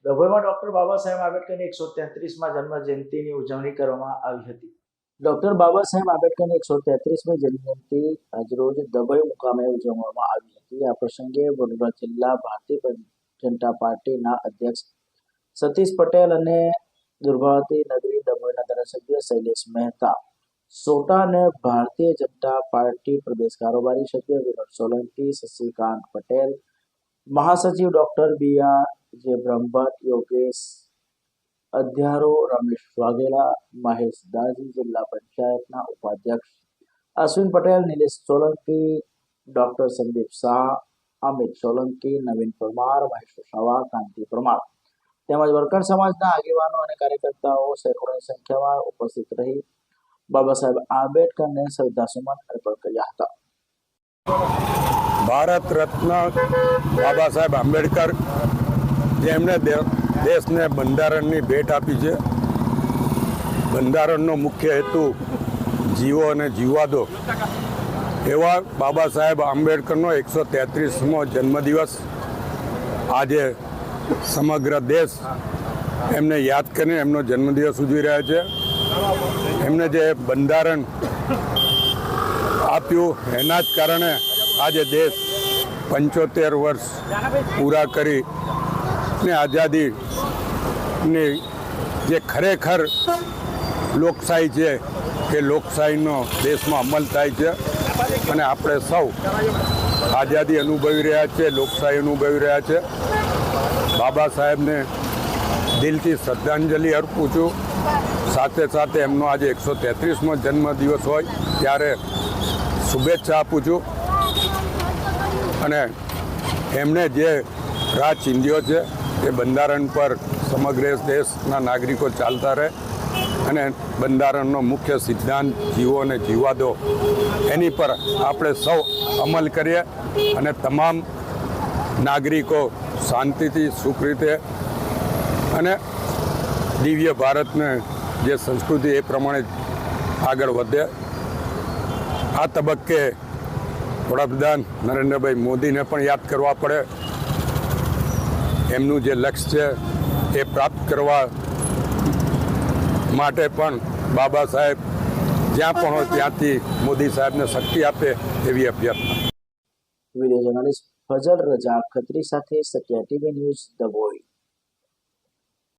ડભોઈમાં doctor Baba Saheb આંબેડકરની 133મા જન્મ જયંતિની ઉજવણી કરવામાં આવી હતી. ડોક્ટર બાબા સાહેબ આંબેડકરની 133મી જન્મજયંતિ આજરોજ ડભોઈ મુકામે ઉજવવામાં આવી હતી. આ પ્રસંગે વડોદરા જિલ્લા ભારતીય જનતા પાર્ટીના અધ્યક્ષ સતીશ પટેલ અને દુર્ગાવતી નગરી ડભોઈના ધારાસભ્ય શૈલેષ મહેતા, સોટા અને ભારતીય જનતા પાર્ટી પ્રદેશ કારોબારી સભ્ય વિનોદ સોલંકી, શશિકાંત પટેલ, મહાસચિવ ડોક્ટર બી.આર. જે બ્રહ્મભટ્ટ, યોગેશ અધ્યારો, રમેશ વાઘેલા, મહેશ દાજી, જિલ્લા પંચાયતના ઉપાધ્યક્ષ અશ્વિન પટેલ, નિલેશ સોલંકી, ડોક્ટર સંદીપ શાહ, અમિત સોલંકી, નવીન પરમાર, મહેશ વસાવા, કાંતિ પરમાર તેમજ વર્કર સમાજના આગેવાનો અને કાર્યકર્તાઓ સેંકડોની સંખ્યામાં ઉપસ્થિત રહી બાબા સાહેબ આંબેડકરને શ્રદ્ધાસુમન અર્પણ કર્યા હતા. ભારત રત્ન બાબા સાહેબ આંબેડકર જેમણે દેશને બંધારણની ભેટ આપી છે. બંધારણનો મુખ્ય હેતુ જીવો અને જીવવા દો, એવા બાબા સાહેબ આંબેડકરનો 133મો જન્મદિવસ આજે સમગ્ર દેશ એમને યાદ કરીને એમનો જન્મદિવસ ઉજવી રહ્યા છે. એમને જે બંધારણ આપ્યું એના જ કારણે આજે દેશ 75 વર્ષ પૂરા કરી ને આઝાદીની જે ખરેખર લોકશાહી છે કે લોકશાહીનો દેશમાં અમલ થાય છે અને આપણે સૌ આઝાદી અનુભવી રહ્યા છે, લોકશાહી અનુભવી રહ્યા છે. બાબા સાહેબને દિલથી શ્રદ્ધાંજલિ અર્પું છું. સાથે સાથે એમનો આજે 133મો જન્મદિવસ હોય ત્યારે શુભેચ્છા આપું છું અને એમણે જે રાહ ચીંધ્યો છે એ બંધારણ પર સમગ્ર દેશના નાગરિકો ચાલતા રહે અને બંધારણનો મુખ્ય સિદ્ધાંત જીવો અને જીવવા દો એની પર આપણે સૌ અમલ કરીએ અને તમામ નાગરિકો શાંતિથી સુખ રીતે અને દિવ્ય ભારતને જે સંસ્કૃતિ એ પ્રમાણે આગળ વધે. આ તબક્કે વડાપ્રધાન નરેન્દ્રભાઈ મોદીને પણ યાદ કરવા પડે. એમનું જે લક્ષ્ય છે એ પ્રાપ્ત કરવા માટે પણ બાબા સાહેબ જ્યાં પણ હોય ત્યાંથી મોદી સાહેબને શક્તિ આપે એવી અભ્યર્થના. વિડીયો જર્નલિસ્ટ ફજલ રજા ખત્રી સાથે સત્યા ટીવી ન્યૂઝ ડભોઈ.